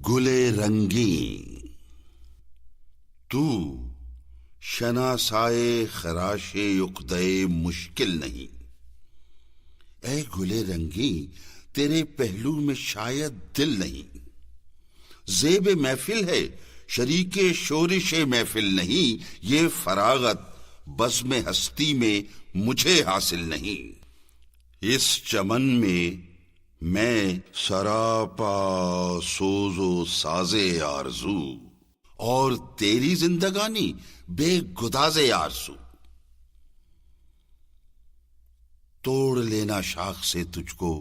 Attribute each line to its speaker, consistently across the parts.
Speaker 1: گلے رنگیں تو شناسائے خراش عقدے مشکل نہیں۔ اے گلے رنگیں تیرے پہلو میں شاید دل نہیں، زیب محفل ہے شریک شورش محفل نہیں، یہ فراغت بزم ہستی میں مجھے حاصل نہیں۔ اس چمن میں سراپا سوز و ساز آرزو، اور تیری زندگانی بے گداز آرزو۔ توڑ لینا شاخ سے تجھ کو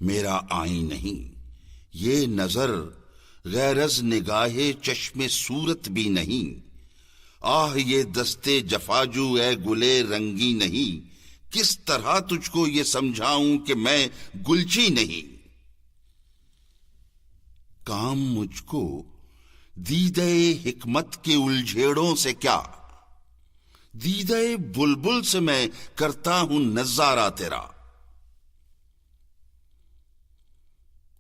Speaker 1: میرا آئیں نہیں، یہ نظر غیرز نگاہ چشم صورت بھی نہیں۔ آہ یہ دستے جفاجو اے گلے رنگی نہیں، کس طرح تجھ کو یہ سمجھاؤں کہ میں گلچی نہیں۔ کام مجھ کو دیدے حکمت کے الجھیڑوں سے کیا، دیدے بلبل سے میں کرتا ہوں نظارہ تیرا۔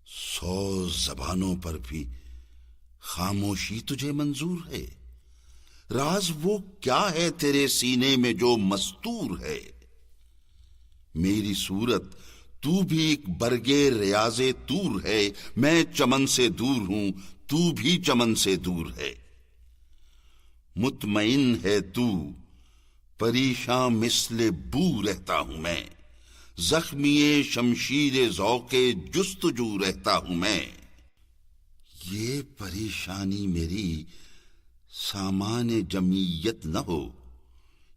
Speaker 1: 100 زبانوں پر بھی خاموشی تجھے منظور ہے، راز وہ کیا ہے تیرے سینے میں جو مستور ہے۔ میری صورت تو بھی ایک برگے ریاض طور ہے، میں چمن سے دور ہوں تو بھی چمن سے دور ہے۔ مطمئن ہے تو پریشاں مثل بو رہتا ہوں میں، زخمی شمشیر ذوق جستجو رہتا ہوں میں۔ یہ پریشانی میری سامان جمعیت نہ ہو،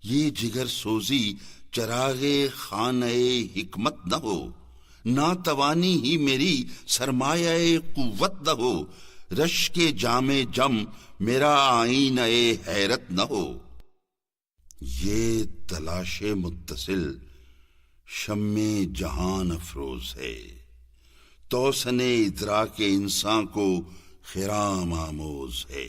Speaker 1: یہ جگر سوزی چراغ خانہ حکمت نہ ہو، ناتوانی ہی میری سرمایہ قوت نہ ہو، رش کے جام جم میرا آئینہ حیرت نہ ہو۔ یہ تلاش متصل شمع جہان افروز ہے، توسن ادراک انسان کو خرام آموز ہے۔